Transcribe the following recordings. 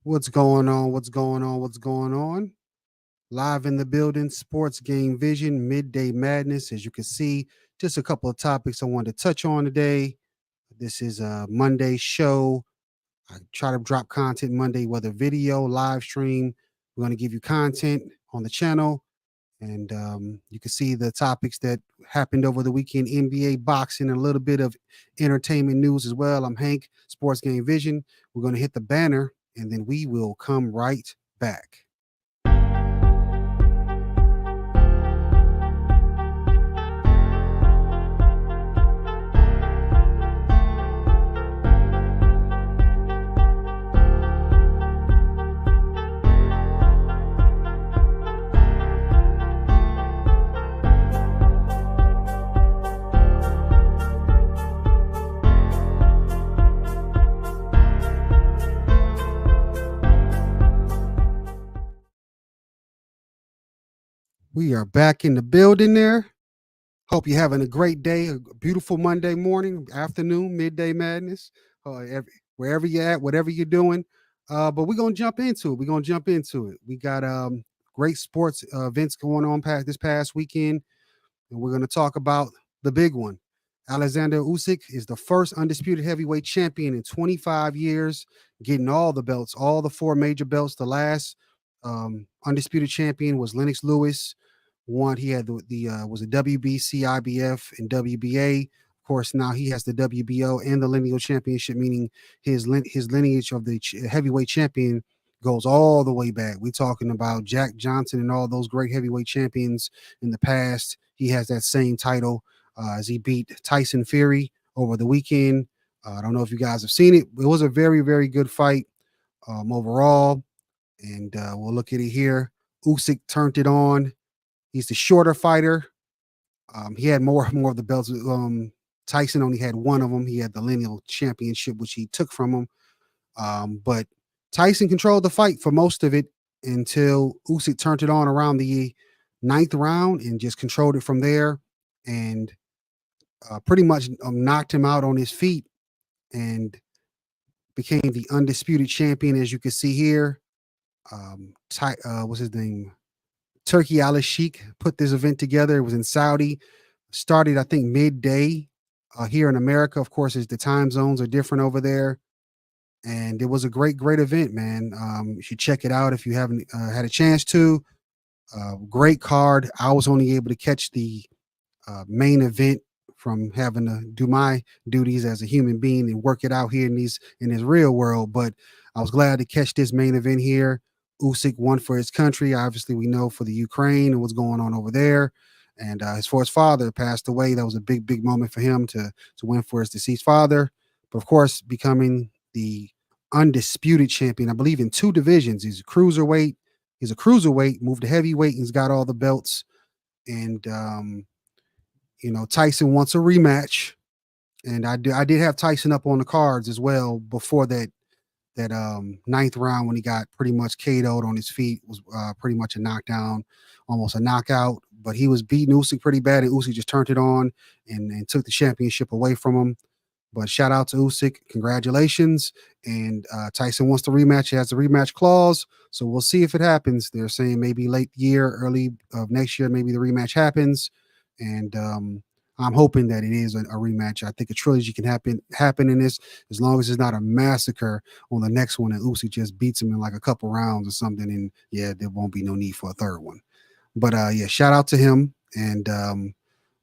What's going on? What's going on? What's going on? Live in the building, Sports Game Vision, Midday Madness. As you can see, just a couple of topics I wanted to touch on today. This is a Monday show. I try to drop content Monday, whether video, live stream. We're going to give you content on the channel. And you can see the topics that happened over the weekend: NBA, boxing, and a little bit of entertainment news as well. I'm Hank, Sports Game Vision. We're going to hit the banner, and then we will come right back. We are back in the building there. Hope you're having a great day, a beautiful Monday morning, afternoon, midday madness, wherever you're at, whatever you're doing. But we're going to jump into it. We're going to jump into it. We got great sports events going on this past weekend, and we're going to talk about the big one. Alexander Usyk is the first undisputed heavyweight champion in 25 years, getting all the belts, all the four major belts. The last undisputed champion was Lennox Lewis. One, he had the was a WBC, IBF, and WBA. Of course, now he has the WBO and the lineal championship, meaning his lineage of the heavyweight champion goes all the way back. We're talking about Jack Johnson and all those great heavyweight champions in the past. He has that same title as he beat Tyson Fury over the weekend. I don't know if you guys have seen it. It was a very, very good fight overall. And we'll look at it here. Usyk turned it on. He's the shorter fighter. He had more of the belts. Tyson only had one of them. He had the lineal championship, which he took from him. But Tyson controlled the fight for most of it until Usyk turned it on around the ninth round and just controlled it from there, and pretty much knocked him out on his feet and became the undisputed champion, as you can see here. What's his name? Turkey Al-Sheikh put this event together. It was in Saudi. Started, I think, midday here in America. Of course, the time zones are different over there. And it was a great, great event, man. You should check it out if you haven't had a chance to. Great card. I was only able to catch the main event from having to do my duties as a human being and work it out here in this real world. But I was glad to catch this main event here. Usyk won for his country. Obviously, we know for the Ukraine and what's going on over there. And his father passed away. That was a big, big moment for him to win for his deceased father. But of course, becoming the undisputed champion, I believe, in two divisions. He's a cruiserweight, moved to heavyweight, and he's got all the belts. And Tyson wants a rematch. And I did have Tyson up on the cards as well before that ninth round, when he got pretty much KO'd on his feet. Was pretty much a knockdown, almost a knockout. But he was beating Usyk pretty bad, and Usyk just turned it on and took the championship away from him. But shout out to Usyk. Congratulations. And Tyson wants the rematch. He has the rematch clause. So we'll see if it happens. They're saying maybe late year, early of next year, maybe the rematch happens. And I'm hoping that it is a rematch. I think a trilogy can happen in this, as long as it's not a massacre on the next one and Usyk just beats him in like a couple rounds or something. And yeah, there won't be no need for a third one. But yeah, shout out to him. And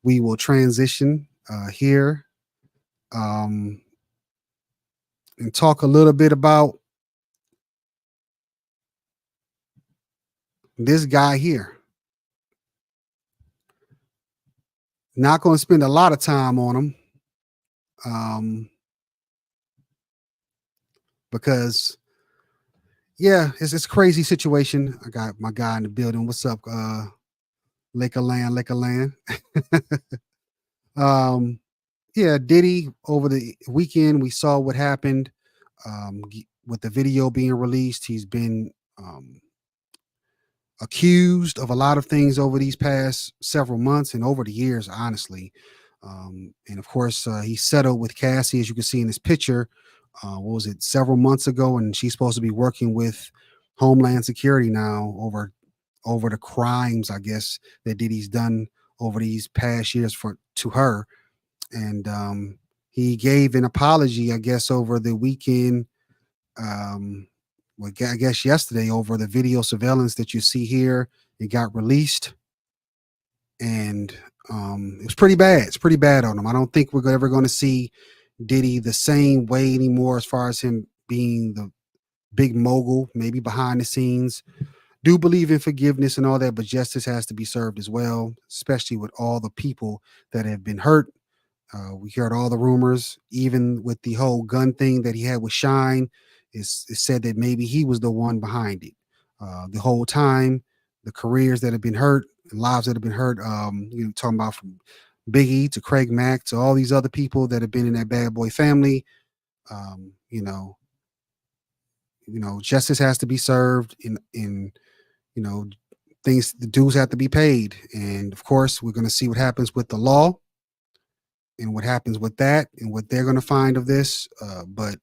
we will transition here and talk a little bit about this guy here. Not going to spend a lot of time on him because, yeah, it's a crazy situation. I got my guy in the building. What's up, Laker Land? Yeah, Diddy, over the weekend, we saw what happened with the video being released. He's been accused of a lot of things over these past several months and over the years, honestly. And of course, he settled with Cassie, as you can see in this picture. what was it, several months ago, and she's supposed to be working with Homeland Security now over the crimes, I guess, that Diddy's done over these past years for to her. And he gave an apology, I guess, over the weekend. Um, well, I guess yesterday, over the video surveillance that you see here. It got released, and it was pretty bad. It's pretty bad on him. I don't think we're ever going to see Diddy the same way anymore, as far as him being the big mogul, maybe behind the scenes. Do believe in forgiveness and all that, but justice has to be served as well, especially with all the people that have been hurt. We heard all the rumors, even with the whole gun thing that he had with Shine. It's said that maybe he was the one behind it. The whole time, the careers that have been hurt, lives that have been hurt. Talking about from Biggie to Craig Mack to all these other people that have been in that bad boy family. Um, you know, justice has to be served. In you know, things, the dues have to be paid, and of course, we're going to see what happens with the law and what happens with that and what they're going to find of this. But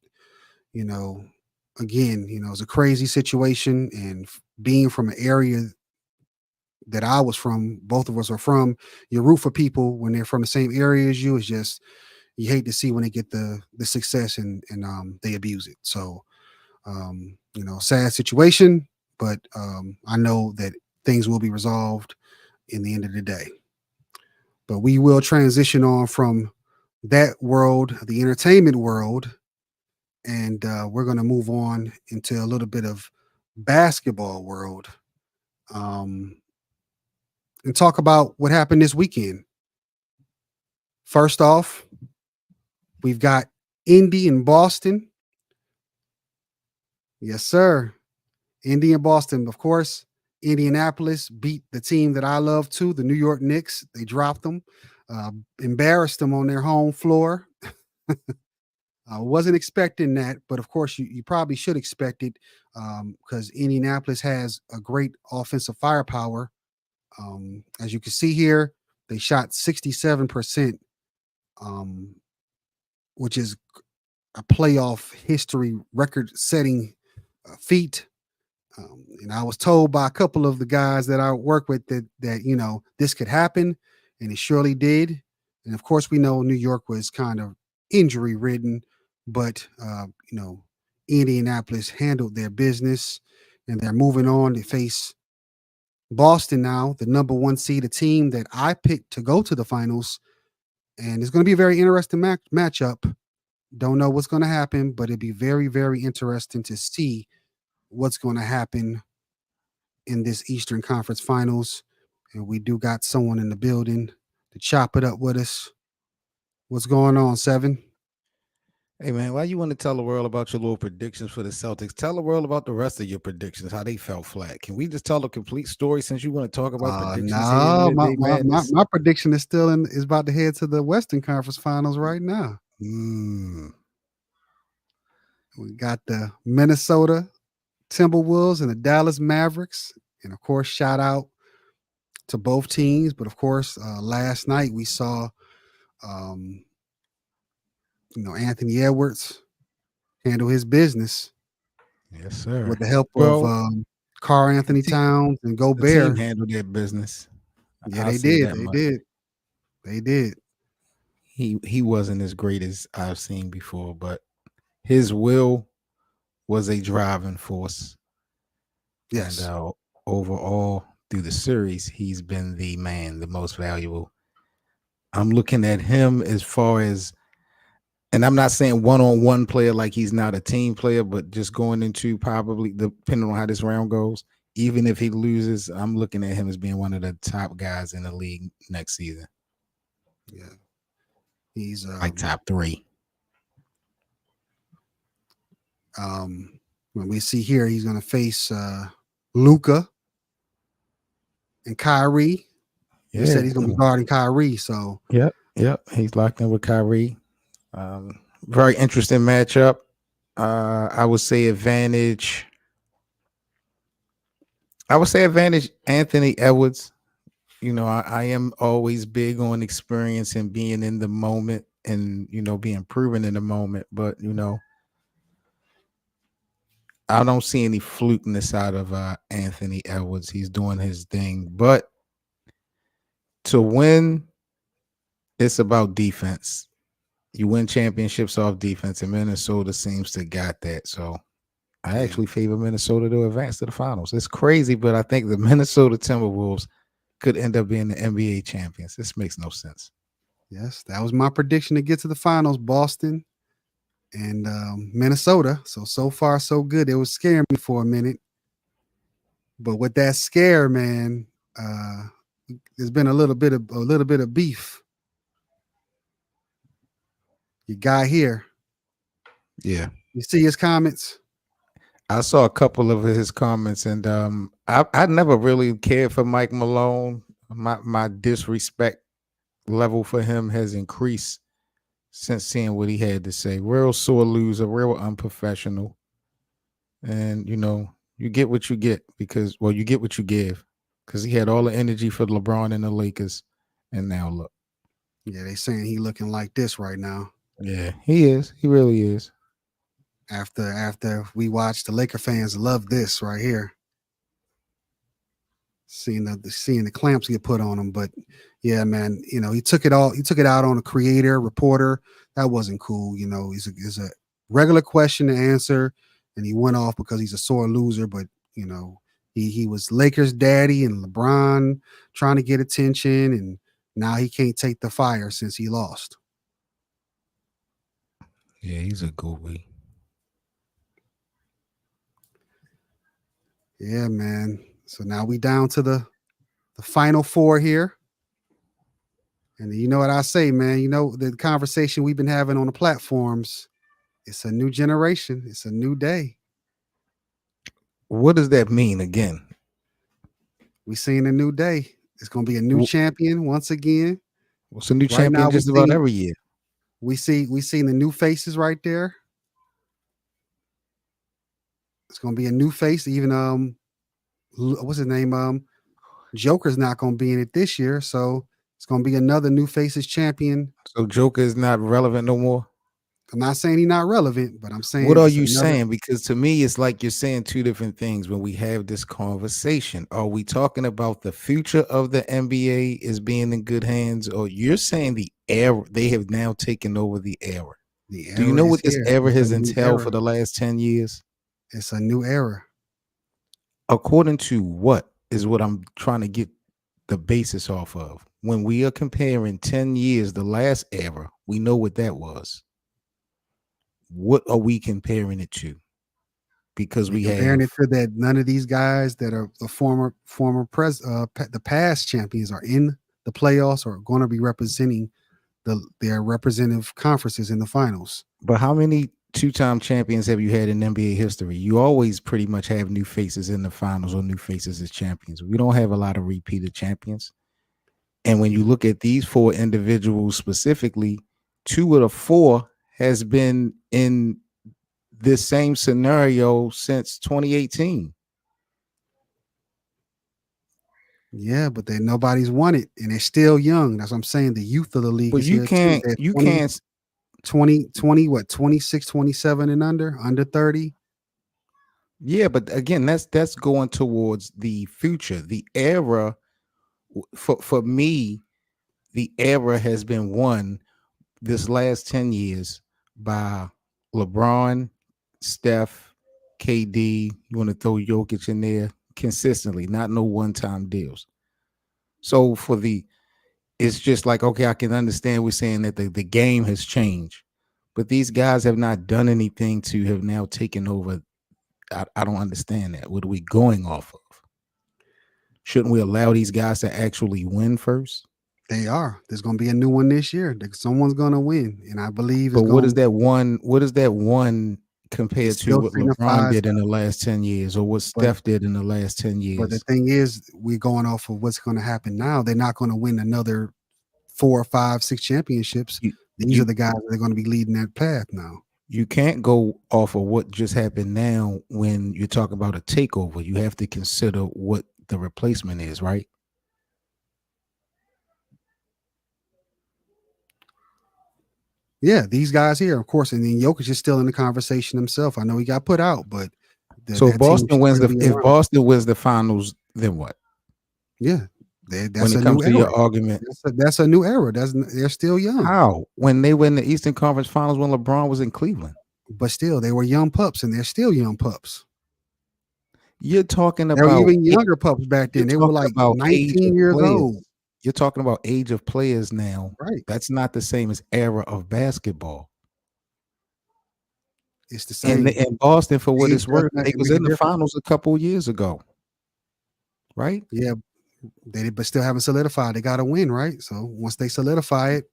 you know, again, it's a crazy situation, and being from an area that I was from, both of us are from, you root for people when they're from the same area as you. It's just you hate to see when they get the success and they abuse it. So sad situation, but I know that things will be resolved in the end of the day. But we will transition on from that world, the entertainment world, and we're going to move on into a little bit of basketball world, um, and talk about what happened this weekend. First off, we've got Indy and Boston. Yes, sir. Indy and Boston, of course. Indianapolis beat the team that I love too, the New York Knicks. They dropped them, embarrassed them on their home floor. I wasn't expecting that, but of course, you probably should expect it, because Indianapolis has a great offensive firepower. As you can see here, they shot 67%, um, which is a playoff history record setting feat. And I was told by a couple of the guys that I work with that this could happen, and it surely did. And of course, we know New York was kind of injury ridden, but Indianapolis handled their business, and they're moving on to face Boston now, the number one seed, a team that I picked to go to the finals, and it's going to be a very interesting matchup. Don't know what's going to happen, but it'd be very, very interesting to see what's going to happen in this Eastern Conference Finals. And we do got someone in the building to chop it up with us. What's going on, Seven? Hey man, why you want to tell the world about your little predictions for the Celtics? Tell the world about the rest of your predictions, how they fell flat. Can we just tell the complete story since you want to talk about predictions here in No, my, Midday my my Madness? my prediction is about to head to the Western Conference Finals right now. Mm, We got the Minnesota Timberwolves and the Dallas Mavericks, and of course, shout out to both teams. But of course, last night we saw, um, Anthony Edwards handle his business yes, sir. with the help of Well, Carl the Anthony team, Towns and the team Gobert. handled their business. Yeah, I'll they say did. that They much. did. They did. He wasn't as great as I've seen before, but his will was a driving force. And Yes. overall, through the series, he's been the man, the most valuable. I'm looking at him as far as, and I'm not saying one-on-one player like he's not a team player, but just going into probably, depending on how this round goes, even if he loses, I'm looking at him as being one of the top guys in the league next season, Yeah. He's like top three. when we see here, he's going to face Luca and Kyrie. He Yeah. said he's going to be guarding Kyrie. So Yep. He's locked in with Kyrie. Very interesting matchup. I would say advantage. I would say advantage Anthony Edwards. I am always big on experience and being in the moment and being proven in the moment. But I don't see any flukiness out of Anthony Edwards. He's doing his thing, but to win, it's about defense. You win championships off defense, and Minnesota seems to got that. So I Yeah. actually favor Minnesota to advance to the finals. It's crazy, but I think the Minnesota Timberwolves could end up being the NBA champions. This makes no sense. Yes, that was my prediction to get to the finals. Boston and Minnesota. So far so good. It was scaring me for a minute, but with that scare, man, there's been a little bit of beef. Your guy here, Yeah. you see his comments. I saw a couple of his comments, and I never really cared for Mike Malone. My disrespect level for him has increased since seeing what he had to say. Real sore loser, real unprofessional. And you get what you get because you get what you give. Because he had all the energy for LeBron and the Lakers. And now look. Yeah, they saying he looking like this right now. Yeah, he is. He really is. After we watched, the Laker fans love this right here. Seeing the clamps get put on him. But yeah, man, he took it out on a creator, reporter. That wasn't cool. He's a regular question to answer, and he went off because he's a sore loser. But he was Lakers daddy and LeBron trying to get attention, and now he can't take the fire since he lost. Yeah, he's a goofy. Yeah, man. So now we down to the final four here. And you know what I say, man? The conversation we've been having on the platforms, it's a new generation. It's a new day. What does that mean again? We seeing a new day. It's going to be a new champion once again. What's a new Right champion now, just about every year? We seeing the new faces right there. It's going to be a new face. Even what's his name? Joker's not going to be in it this year, so it's going to be another new faces champion. So Joker is not relevant no more? I'm not saying he's not relevant, but I'm saying what are you saying? Because to me, it's like you're saying two different things when we have this conversation. Are we talking about the future of the NBA is being in good hands, or you're saying the era they have now taken over the era? The era Do you know what this here. era It's has entailed for the last 10 years? It's a new era. According to what is what I'm trying to get the basis off of. When we are comparing 10 years, the last era, we know what that was. What are we comparing it to? Because we comparing have it to that none of these guys that are the the past champions are in the playoffs or going to be representing their representative conferences in the finals. But how many two-time champions have you had in NBA history? You always pretty much have new faces in the finals or new faces as champions. We don't have a lot of repeated champions. And when you look at these four individuals specifically, two of the four has been in this same scenario since 2018. Yeah, but nobody's won it, and they're still young. That's what I'm saying. The youth of the league But is you here can't, too. you can't 20, what, 26, 27 and under 30. Yeah, but again, that's going towards the future. The era for me, the era has been won this last 10 years by LeBron, Steph, KD. You want to throw Jokic in there consistently, not no one-time deals. So it's just like, okay, I can understand we're saying that the game has changed, but these guys have not done anything to have now taken over. I don't understand that. What are we going off of? Shouldn't we allow these guys to actually win first? They are. There's going to be a new one this year. Someone's going to win, and I believe it's But going. What is that one compared to what LeBron did in the last 10 years, or what Steph did in the last 10 years? But the thing is, we're going off of what's going to happen now. They're not going to win another 4, 5, 6 championships. These are the guys that are going to be leading that path now. You can't go off of what just happened now when you're talking about a takeover. You have to consider what the replacement is, right? Yeah, these guys here, of course, and then Jokic is still in the conversation himself. I know he got put out, but So That team should still be if around. Boston wins the finals, then what? Yeah, When that's it a comes new to your era. argument, That's a new era. They're still young, how? When they win the Eastern Conference Finals when LeBron was in Cleveland. but still they were young pups, and they're still young pups. You're talking They were about even younger pups back you're then. They were talking like about age of 19 years players. old. You're talking about age of players now. Right. That's not the same as era of basketball. It's the And same. in Boston, for what Age it's does worth, not they was make a in the difference. finals a couple years ago, right? Yeah, but still haven't solidified. They got to win, right? So once they solidify it,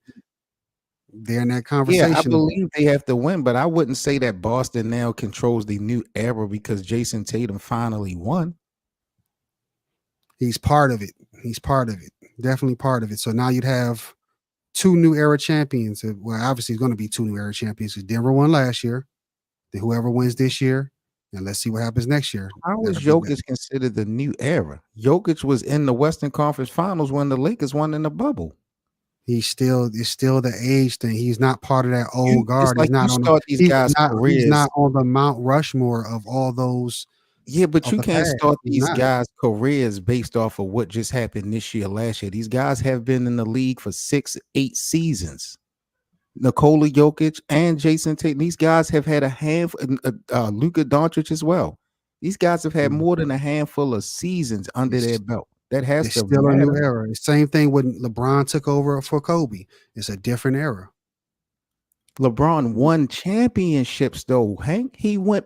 they're in that Yeah, I conversation again. believe they have to win, but I wouldn't say that Boston now controls the new era because Jason Tatum finally won. He's part of it. He's part of it. Definitely part of it. So now you'd have two new era champions. Well, obviously, it's going to be two new era champions because Denver won last year. Then whoever wins this year, and let's see what happens next year. How is That'll be Jokic considered the new era? Jokic was in the Western Conference Finals when the Lakers won in the bubble. it's still the age thing. He's not part of that You old it's guard. like you start these guys' He's careers. not on the Mount Rushmore of all those Yeah, but of you the can't past. start He's these not. guys' careers based off of what just happened this year, last year. These guys have been in the league for 6, 8 seasons. Nikola Jokic and Jason Tatum. These guys have had a handful. Luka Doncic as well. These guys have had Mm. more than a handful of seasons under their It's belt. That has it's to still a new matter. era. The same thing when LeBron took over for Kobe. It's a different era. LeBron won championships though, Hank. He won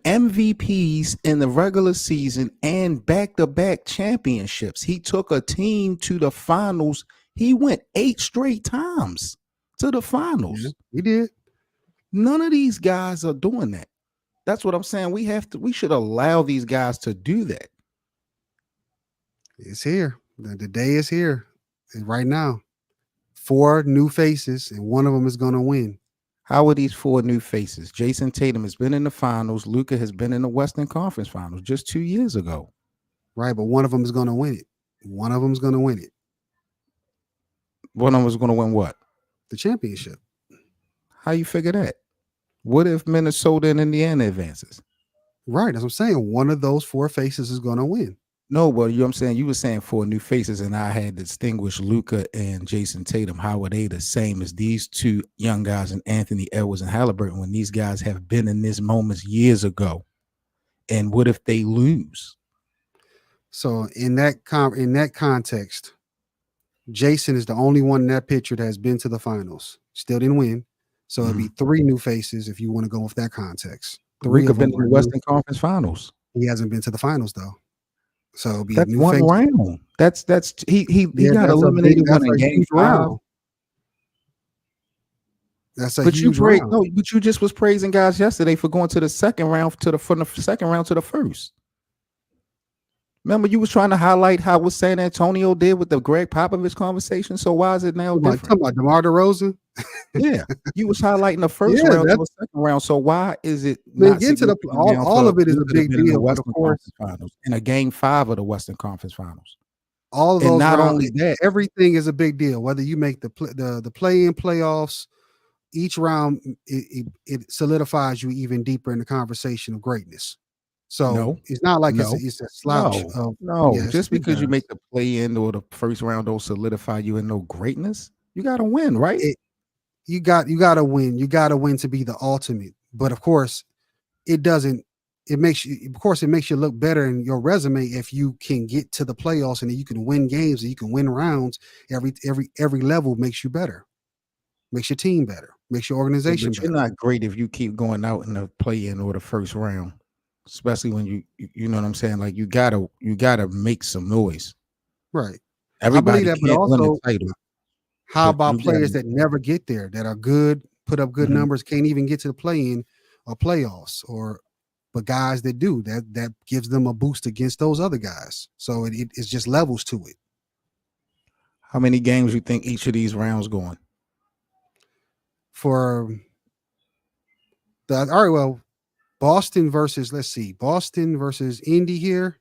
MVPs in the regular season and back-to-back championships. He took a team to the finals. He went 8 straight times to the Yeah, finals. he did. None of these guys are doing that. That's what I'm saying. We should allow these guys to do that. It's here. The day is here. And right now. 4 new faces, and one of them is going to win. How are these 4 new faces? Jason Tatum has been in the finals. Luka has been in the Western Conference Finals just 2 years ago. Right, but one of them is going to win it. One of them is going to win it. One of them was going to win what? The championship. How you figure that? What if Minnesota and Indiana advances? Right, that's what I'm saying. One of those 4 faces is going to win. No, but you know what I'm saying? You were saying 4 new faces, and I had distinguished Luka and Jason Tatum. How are they the same as these 2 young guys and Anthony Edwards and Halliburton when these guys have been in this moment years ago? And what if they lose? So in that context, Jason is the only one in that picture that has been to the finals. Still didn't win. So it'd be 3 new faces if you want to go with that context. 3 Luka of them been in are the new. Western Conference Finals. He hasn't been to the finals though. So it'll be a That's new one face. round. That's he Yeah, got eliminated that's in a game huge 5. round. That's a huge round. No, but you just was praising guys yesterday for going to the second round from the second round to the first. Remember, you was trying to highlight how what San Antonio did with the Greg Popovich conversation. So why is it now different? Talking about DeMar DeRozan? Yeah, you was highlighting the first Yeah, round to that's the second round. So why is it man, not getting to the significant now all for of it is a Luka to big been in the deal, but of Western course, Conference Finals in a game 5 of the Western Conference Finals? all of And those not rounds, only that, everything is a big deal. Whether you make the play-in playoffs, each round it solidifies you even deeper in the conversation of greatness. So no, it's not like no, it's a slouch no, of no. yes, Just it because you does. make the play in or the first round don't solidify you in no greatness. You got to win, right? You got to win. You got to win to be the ultimate. But of course, it doesn't. It makes you, of course, it makes you look better in your resume if you can get to the playoffs and you can win games and you can win rounds. Every level makes you better, makes your team better, makes your Yeah, organization but you're better. not great if you keep going out in the play in or the first round, especially when you know what I'm saying. Like you gotta make some noise. Right. I believe Everybody that, but can't win a also, title, how but about you players gotta. that never get there, that are good, put up good Mhm. numbers, can't even get to the play-in or playoffs, or but guys that do that gives them a boost against those other guys. So it's just levels to it. How many games you think each of these rounds going? For the all right, well, Boston versus let's see, Boston versus Indy here.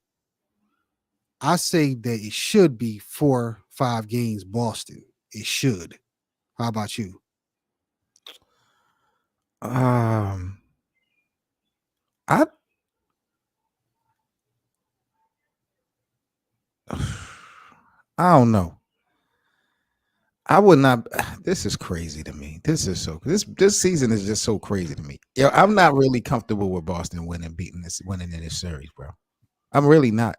I say that it should be 4-5 games. Boston, it should. How about you? Um, I I don't know. I would not. This is crazy to me. This season is just so crazy to me. Yo, I'm not really comfortable with Boston winning in this series, bro. I'm really not.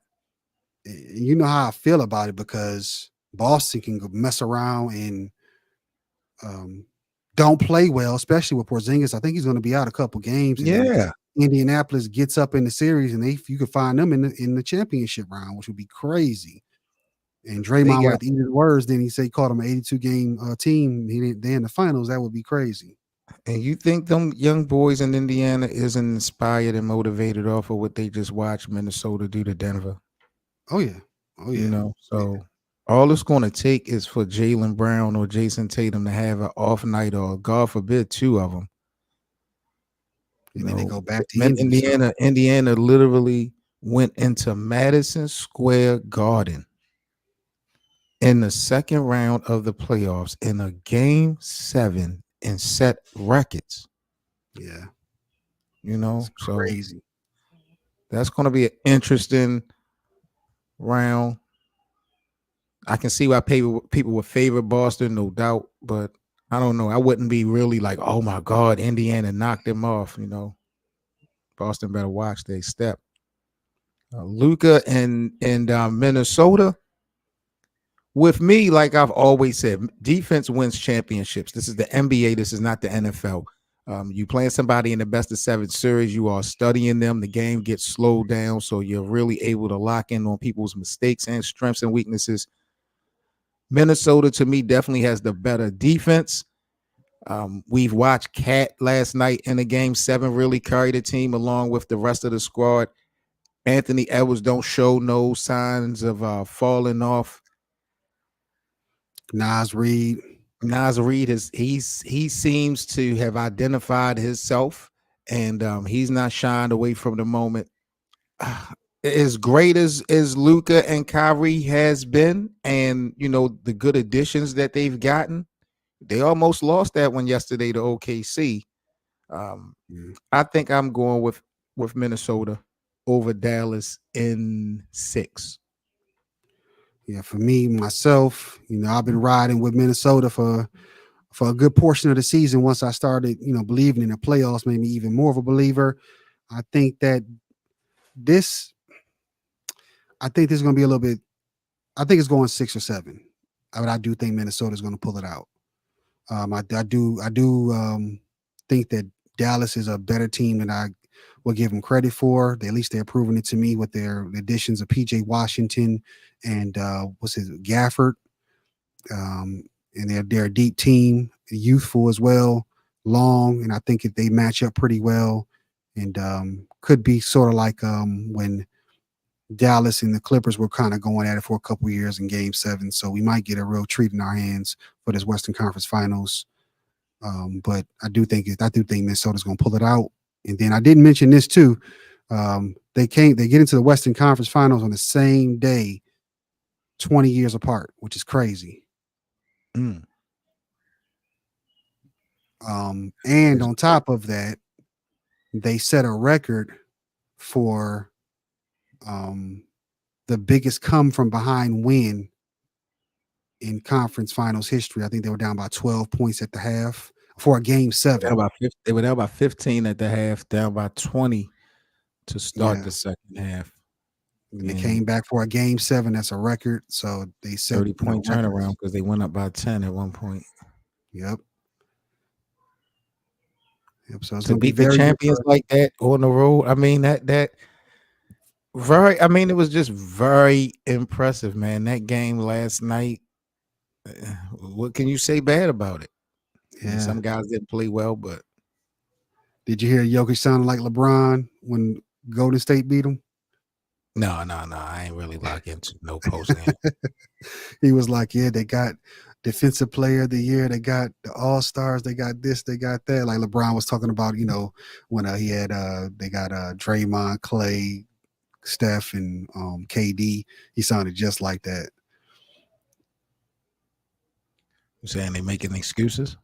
You know how I feel about it because Boston can go mess around and um, don't play well, especially with Porzingis. I think he's going to be out a couple games, and then Yeah, Indianapolis gets up in the series, and you could find them in the championship round, which would be crazy. And they Draymond would got. have to eat his words. Then he said he called him an 82 game team. They in the finals. That would be crazy. And you think them young boys in Indiana isn't inspired and motivated off of what they just watched Minnesota do to Denver? Oh yeah, oh You yeah, know, yeah. so all it's going to take is for Jalen Brown or Jason Tatum to have an off night, or God forbid, two of them. You And then they know, go back to Indy. So Indiana literally went into Madison Square Garden in the second round of the playoffs in a game 7 and set records. yeah, You it's know, so crazy. that's going to be an interesting round. I can see why people would favor Boston, no doubt, but I don't know. I wouldn't be really like, oh my God, Indiana knocked them off. You know, Boston better watch their step. Luca and Minnesota. With me, like I've always said, defense wins championships. This is the NBA. This is not the NFL. You playing somebody in the best of 7 series, you are studying them. The game gets slowed down, so you're really able to lock in on people's mistakes and strengths and weaknesses. Minnesota, to me, definitely has the better defense. We've watched Cat last night in the game 7 really carry the team along with the rest of the squad. Anthony Edwards don't show no signs of falling off. Nas Reed. Nas Reed he seems to have identified himself, and he's not shying away from the moment. As great as Luca and Kyrie has been, and you know the good additions that they've gotten, they almost lost that one yesterday to OKC. Yeah. I think I'm going with Minnesota over Dallas in 6. Yeah, for me myself, I've been riding with Minnesota for a good portion of the season. Once I started, believing in the playoffs, made me even more of a believer. I think that this, I think this is going to be a little bit. I think it's going 6 or 7, but I do think Minnesota is going to pull it out. I do think that Dallas is a better team than I would give them credit for. At least they're proving it to me with their additions of PJ Washington and what's his Gafford. Um, and they're a deep team, youthful as well, long, and I think if they match up pretty well, and could be sort of like when Dallas and the Clippers were kind of going at it for a couple years in Game 7. So we might get a real treat in our hands for this Western Conference Finals. But I do think Minnesota's going to pull it out. And then I didn't mention this too. They get into the Western Conference Finals on the same day, 20 years apart, which is crazy. Mm. And on top of that, they set a record for the biggest come from behind win in conference finals history. I think they were down by 12 points at the half for a game 7. They were down by 15 at the half, down by 20 to start Yeah. the second half. And they came back for a game 7. That's a record. So they set 30-point turnaround records. because they went up by 10 at one point. Yep. So it's To going to be beat the very champions like that on the road, I mean that very. I mean, it was just very impressive, man. That game last night. What can you say bad about it? I mean, Yeah. some guys didn't play well, but Did you hear Jokic sounding like LeBron when Golden State beat him? no. I ain't really locked into no post game. He was like, yeah, they got defensive player of the year. They got the all-stars. They got this, they got that. Like LeBron was talking about, when he had they got Draymond, Clay, Steph, and KD. He sounded just like that. You saying they making excuses?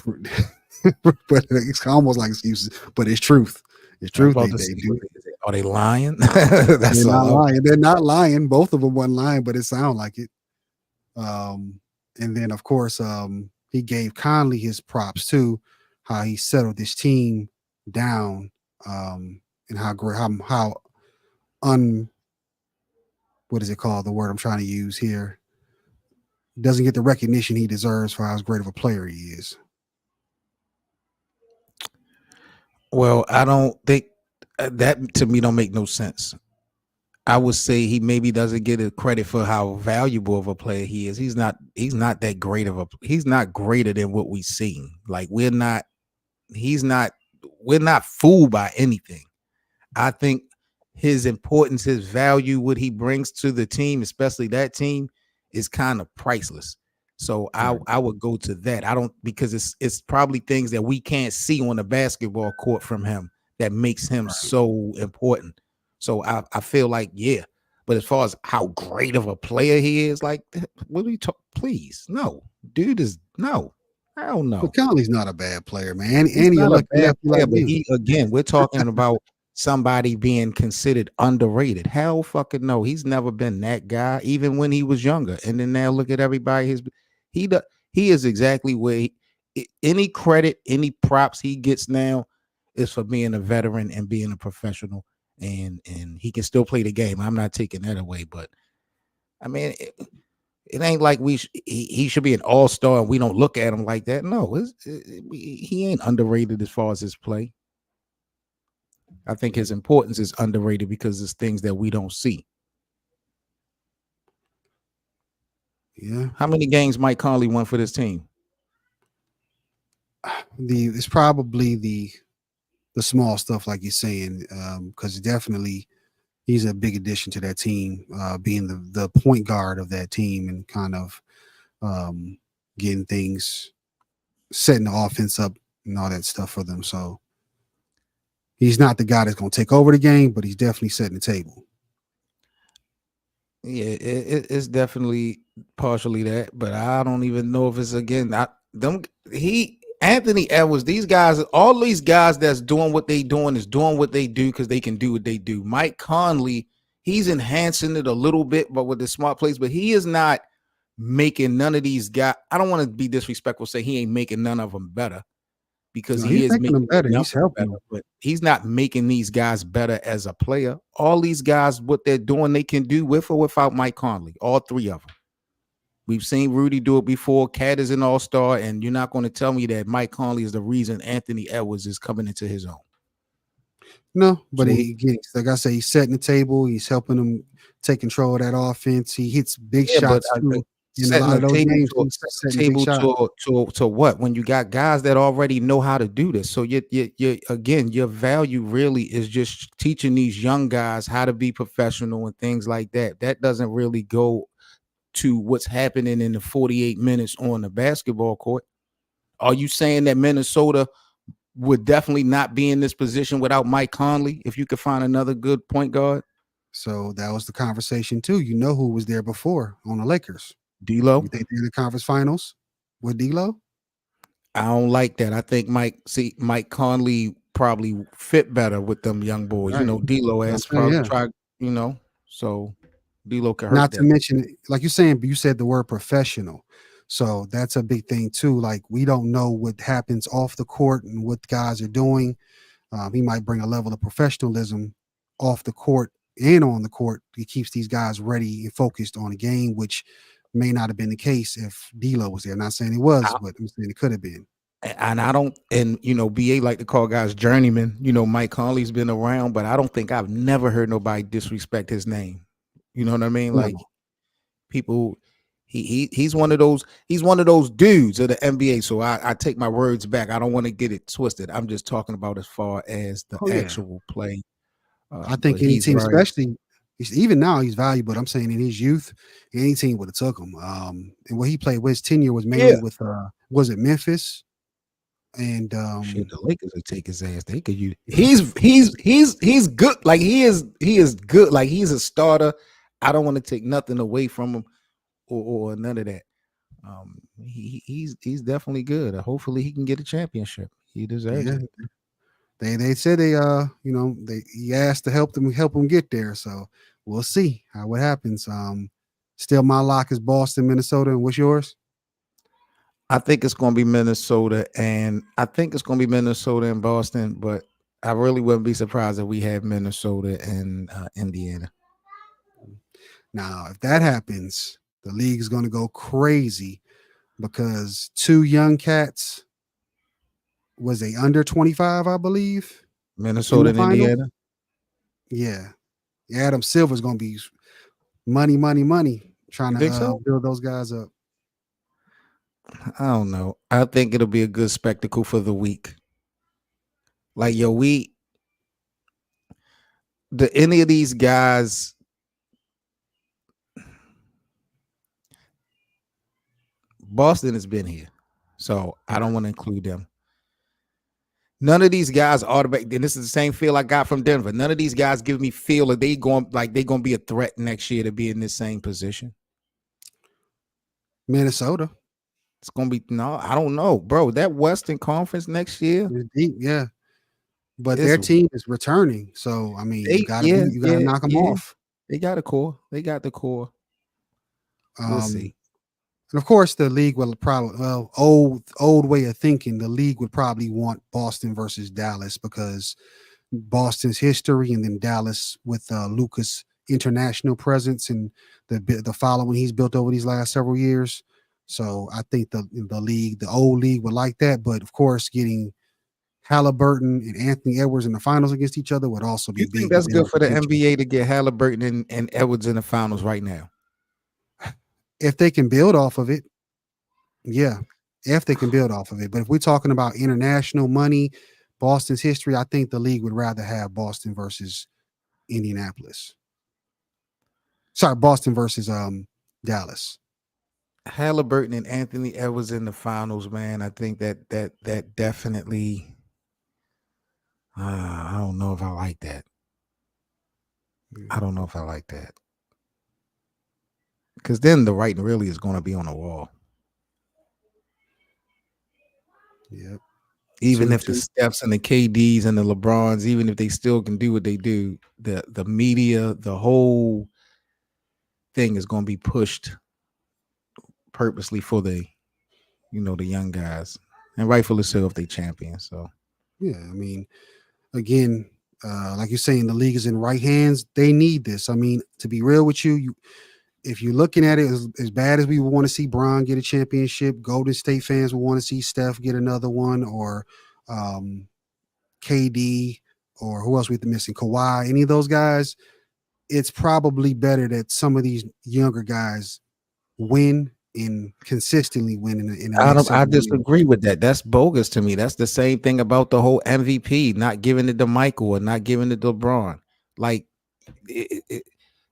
But it's almost like excuses, but it's truth. It's I'm truth. about They to see. do. Are they lying? That's They're not all. lying. They're not lying. Both of them wasn't lying, but it sounded like it. Um, and then of course he gave Conley his props too, how he settled this team down, and how great how un what is it called, the word I'm trying to use here, doesn't get the recognition he deserves for how great of a player he is. Well, I don't think that to me don't make no sense. I would say he maybe doesn't get a credit for how valuable of a player he is. He's not that great of a he's not greater than what we've seen. Like he's not we're not fooled by anything. I think his importance, his value, what he brings to the team, especially that team, is kind of priceless. So Right. I would go to that. I don't because it's probably things that we can't see on the basketball court from him that makes him Right. so important. So I feel like yeah. But as far as how great of a player he is, like what do you talk? Please, no, dude is no, hell But no. Conley's not a bad player, man. He's And he a not a lucky bad lefty player, like but you. he again, we're talking about somebody being considered underrated. Hell fucking no. He's never been that guy, even when he was younger. And then now look at everybody. He do- he is exactly where any credit, any props he gets now is for being a veteran and being a professional. And he can still play the game. I'm not taking that away, but I mean it ain't like he should be an all-star and we don't look at him like that. No, he ain't underrated as far as his play. I think his importance is underrated because it's things that we don't see. Yeah. How many games Mike Conley won for this team? It's probably the small stuff like you're saying, because definitely he's a big addition to that team, being the point guard of that team and kind of um, getting things, setting the offense up and all that stuff for them. So he's not the guy that's going to take over the game, but he's definitely setting the table. Yeah, it's definitely partially that, but I don't even know if it's again. I them he Anthony Edwards. These guys, all these guys that's doing what they doing is doing what they do because they can do what they do. Mike Conley, he's enhancing it a little bit, but with the smart plays, but he is not making none of these guys. I don't want to be disrespectful, say he ain't making none of them better because No, he he's is making making them better. the He's youngsters helping better, them. but he's not making these guys better as a player. All these guys, what they're doing, they can do with or without Mike Conley. All three of them. We've seen Rudy do it before. Cat is an all-star, and you're not going to tell me that Mike Conley is the reason Anthony Edwards is coming into his own. No, but So like I say, he's setting the table. He's helping them take control of that offense. He hits big yeah, but shots too. In a lot of those games, he's setting big shots. to what? When you got guys that already know how to do this, so you again, your value really is just teaching these young guys how to be professional and things like that. That doesn't really go to what's happening in the 48 minutes on the basketball court. Are you saying that Minnesota would definitely not be in this position without Mike Conley if you could find another good point guard? So that was the conversation too. You know who was there before on the Lakers? You D'Lo? think they're in the conference finals with D'Lo? I don't like that. I think Mike Conley probably fit better with them young boys. You Right. know, D'Lo That's has what I'm saying. probably Yeah. tried. You know, so D'Lo could hurt Not to them. mention, like you're saying, but you said the word professional. So that's a big thing too. Like we don't know what happens off the court and what guys are doing. He might bring a level of professionalism off the court and on the court. He keeps these guys ready and focused on the game, which may not have been the case if D'Lo was there. I'm not saying he was, but I'm saying it could have been. And I don't, and you know, BA like to call guys journeyman. You know, Mike Conley's been around, but I don't think I've never heard nobody disrespect his name. You know what I mean? Like No, people, he's one of those dudes of the NBA. So I take my words back. I don't want to get it twisted. I'm just talking about as far as the oh yeah, actual play. I But think any he's team, very especially even now, he's valuable. But I'm saying in his youth, any team would have took him. And what he played with his tenure was yeah. mainly with was it Memphis and Shit, the Lakers would take his ass. They could use. He's good. Like he is good. Like he's a starter. I don't want to take nothing away from him or none of that. He's definitely good. Hopefully he can get a championship. He deserves yeah. it. They said they he asked to help him get there. So we'll see how it happens. Still, my lock is Boston, Minnesota. And what's yours? I think it's going to be Minnesota, and I think it's going to be Minnesota and Boston. But I really wouldn't be surprised if we have Minnesota and Indiana. Now, if that happens, the league is going to go crazy because two young cats, was they under 25, I believe, in Minnesota the and final? Indiana. Yeah. Adam Silver's going to be money, money, money trying You to think so? build those guys up. I don't know. I think it'll be a good spectacle for the week. Like any of these guys. Boston has been here, so I don't want to include them. None of these guys automatic. And this is the same feel I got from Denver. None of these guys give me feel that they're going to be a threat next year to be in this same position. Minnesota. It's gonna be no, I don't know, bro. That Western Conference next year It's deep, yeah. But is their team is returning. So I mean, they you gotta knock them off. They got a core. They got the core. We'll Um see. and of course the league will probably old way of thinking, the league would probably want Boston versus Dallas because Boston's history, and then Dallas with Lucas' international presence and the following he's built over these last several years. So I think the old league would like that, but of course, getting Halliburton and Anthony Edwards in the finals against each other would also be You think big to that's good build for the potential. NBA to get Halliburton and Edwards in the finals right now? If they can build off of it, yeah. If they can build off of it, but if we're talking about international money, Boston's history, I think the league would rather have Boston versus Indianapolis. Sorry, Boston versus Dallas. Halliburton and Anthony Edwards in the finals, man. I think that definitely. I don't know if I like that. I don't know if I like that. Because then the writing really is going to be on the wall. Yep. Even if the Two. Stephs and the KDs and the LeBrons, even if they still can do what they do, the media, the whole thing is going to be pushed purposely for the young guys, and rightfully so if they champion. So Yeah, I mean, again, like you're saying, the league is in right hands. They need this. I mean, to be real with you, if you're looking at it as bad as we want to see Bron get a championship, Golden State fans will want to see Steph get another one, or KD, or who else we're missing, Kawhi, any of those guys. It's probably better that some of these younger guys win and consistently win in the next I several years. disagree with that. That's bogus to me. That's the same thing about the whole MVP, not giving it to Michael or not giving it to LeBron. Like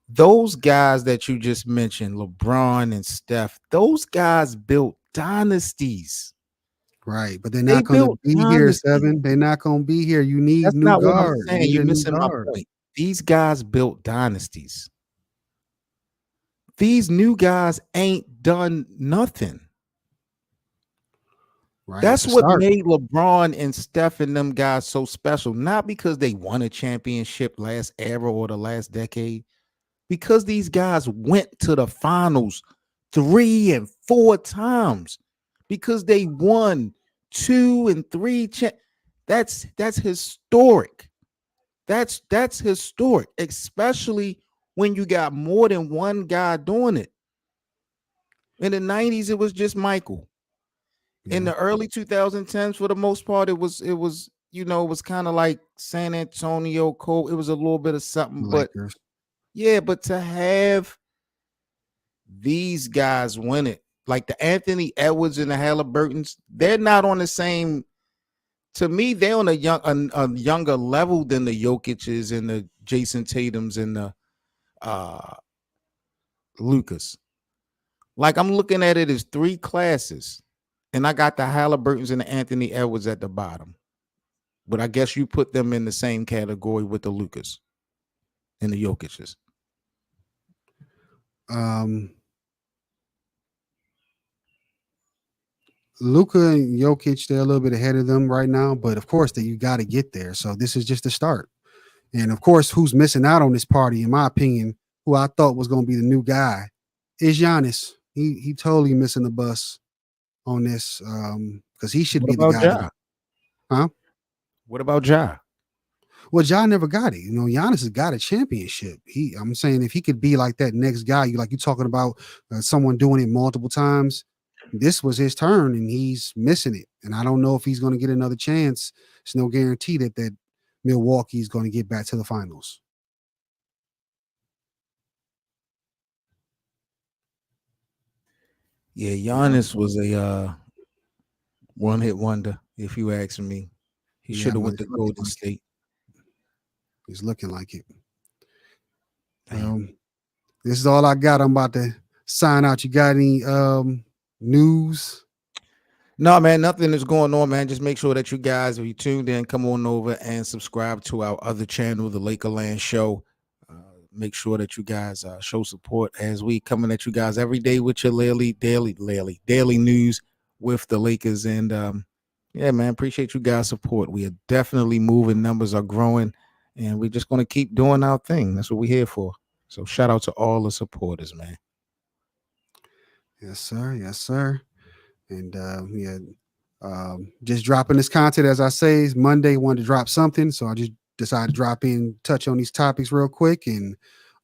those guys that you just mentioned, LeBron and Steph, those guys built dynasties. Right, but they're They not going to built be here, dynasties. Seven. They're not going to be here. You need That's new not what I'm guard. You saying. need You're a new missing my guard. point. These guys built dynasties. These new guys ain't done nothing. Right. That's what made LeBron and Steph and them guys so special. Not because they won a championship last era or the last decade, because these guys went to the finals 3 and 4 times, because they won 2 and 3. That's historic. That's historic, especially when you got more than one guy doing it. In the 90s, it was just Michael. In the early 2010s, for the most part, it was it was kind of like San Antonio, Cole. It was a little bit of something, Lakers. but to have these guys win it, like the Anthony Edwards and the Halliburtons, they're not on the same. To me, they're on a younger level than the Jokic's and the Jason Tatum's and the Lucas. Like I'm looking at it as 3 classes, and I got the Halliburtons and the Anthony Edwards at the bottom. But I guess you put them in the same category with the Lucas and the Jokic's. Luka and Jokic, they're a little bit ahead of them right now, but of course that you got to get there. So this is just the start. And of course, who's missing out on this party, in my opinion, who I thought was going to be the new guy, is Giannis. He totally missing the bus on this because he should What be the about guy to, Ja? huh? What about Ja? Well, John never got it. Giannis has got a championship. I'm saying if he could be like that next guy, you talking about someone doing it multiple times. This was his turn, and he's missing it. And I don't know if he's going to get another chance. It's no guarantee that Milwaukee is going to get back to the finals. Yeah, Giannis was a one hit wonder, if you ask me. He Yeah, should have no, went to Golden State. It's looking like it. Damn. This is all I got. I'm about to sign out. You got any news? No, man, nothing is going on, man. Just make sure that you guys, if you tuned in, come on over and subscribe to our other channel, the Lakerland Show. Make sure that you guys show support as we coming at you guys every day with your daily news with the Lakers. And yeah, man, appreciate you guys' support. We are definitely moving. Numbers are growing, and we're just going to keep doing our thing. That's what we're here for. So shout out to all the supporters, man. Yes, sir. Yes, sir. And yeah, just dropping this content as I say. Is Monday wanted to drop something, so I just decided to drop in, touch on these topics real quick. And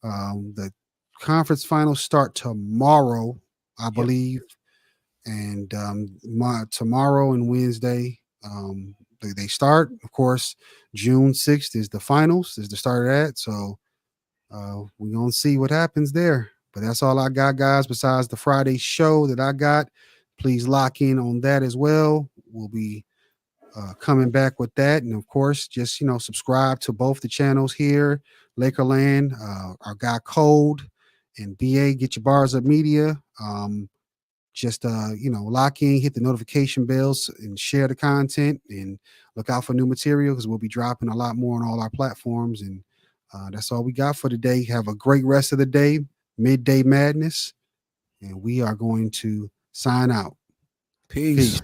the conference finals start tomorrow, I Yep. believe. And tomorrow and Wednesday, they start. Of course, June 6th is the finals. Is the start of that. So we're gonna see what happens there. But that's all I got, guys. Besides the Friday show that I got, please lock in on that as well. We'll be coming back with that, and of course, just subscribe to both the channels here, Lakerland, our guy Code, and BA. Get your bars up media. Just lock in, hit the notification bells, and share the content, and look out for new material because we'll be dropping a lot more on all our platforms. And that's all we got for today. Have a great rest of the day. Midday Madness, and we are going to sign out. Peace. Peace.